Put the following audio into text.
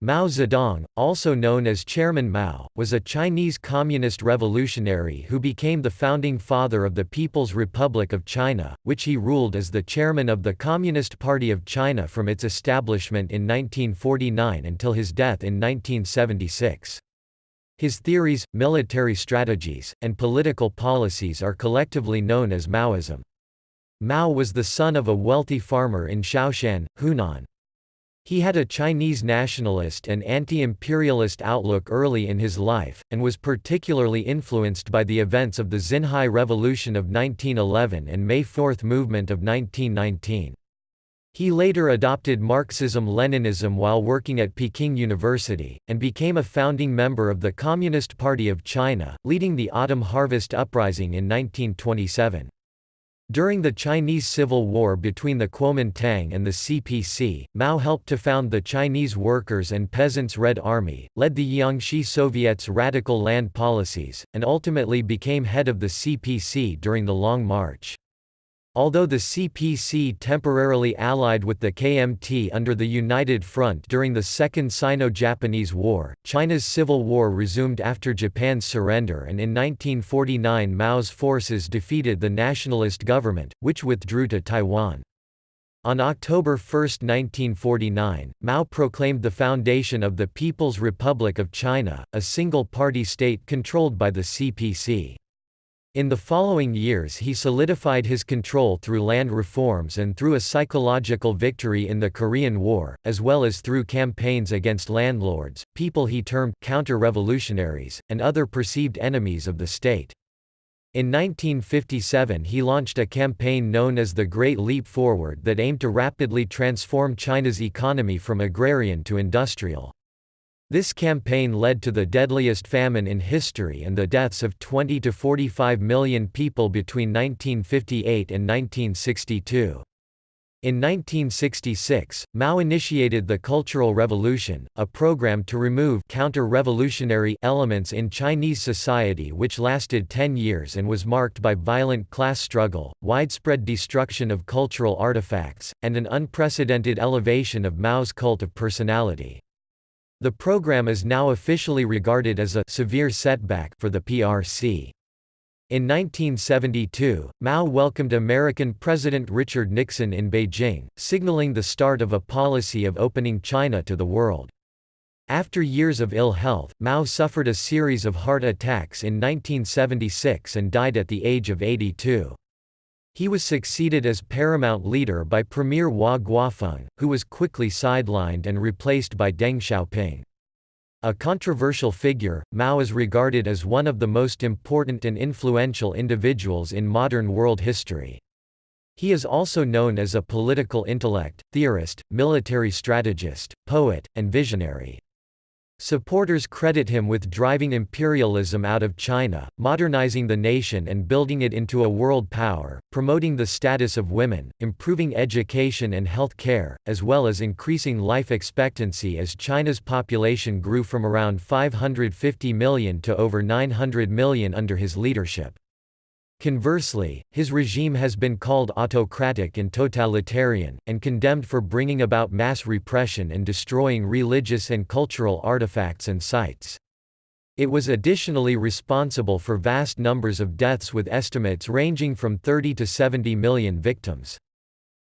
Mao Zedong, also known as Chairman Mao, was a Chinese communist revolutionary who became the founding father of the People's Republic of China, which he ruled as the chairman of the Communist Party of China from its establishment in 1949 until his death in 1976. His theories, military strategies, and political policies are collectively known as Maoism. Mao was the son of a wealthy farmer in Shaoshan, Hunan. He had a Chinese nationalist and anti-imperialist outlook early in his life, and was particularly influenced by the events of the Xinhai Revolution of 1911 and May 4 movement of 1919. He later adopted Marxism-Leninism while working at Peking University, and became a founding member of the Communist Party of China, leading the Autumn Harvest Uprising in 1927. During the Chinese Civil War between the Kuomintang and the CPC, Mao helped to found the Chinese Workers' and Peasants' Red Army, led the Jiangxi Soviet's radical land policies, and ultimately became head of the CPC during the Long March. Although the CPC temporarily allied with the KMT under the United Front during the Second Sino-Japanese War, China's civil war resumed after Japan's surrender, and in 1949 Mao's forces defeated the Nationalist government, which withdrew to Taiwan. On October 1, 1949, Mao proclaimed the foundation of the People's Republic of China, a single-party state controlled by the CPC. In the following years he solidified his control through land reforms and through a psychological victory in the Korean War, as well as through campaigns against landlords, people he termed counter-revolutionaries, and other perceived enemies of the state. In 1957 he launched a campaign known as the Great Leap Forward that aimed to rapidly transform China's economy from agrarian to industrial. This campaign led to the deadliest famine in history and the deaths of 20 to 45 million people between 1958 and 1962. In 1966, Mao initiated the Cultural Revolution, a program to remove counter-revolutionary elements in Chinese society which lasted 10 years and was marked by violent class struggle, widespread destruction of cultural artifacts, and an unprecedented elevation of Mao's cult of personality. The program is now officially regarded as a severe setback for the PRC. In 1972, Mao welcomed American President Richard Nixon in Beijing, signaling the start of a policy of opening China to the world. After years of ill health, Mao suffered a series of heart attacks in 1976 and died at the age of 82. He was succeeded as paramount leader by Premier Hua Guofeng, who was quickly sidelined and replaced by Deng Xiaoping. A controversial figure, Mao is regarded as one of the most important and influential individuals in modern world history. He is also known as a political intellect, theorist, military strategist, poet, and visionary. Supporters credit him with driving imperialism out of China, modernizing the nation and building it into a world power, promoting the status of women, improving education and health care, as well as increasing life expectancy as China's population grew from around 550 million to over 900 million under his leadership. Conversely, his regime has been called autocratic and totalitarian, and condemned for bringing about mass repression and destroying religious and cultural artifacts and sites. It was additionally responsible for vast numbers of deaths with estimates ranging from 30 to 70 million victims.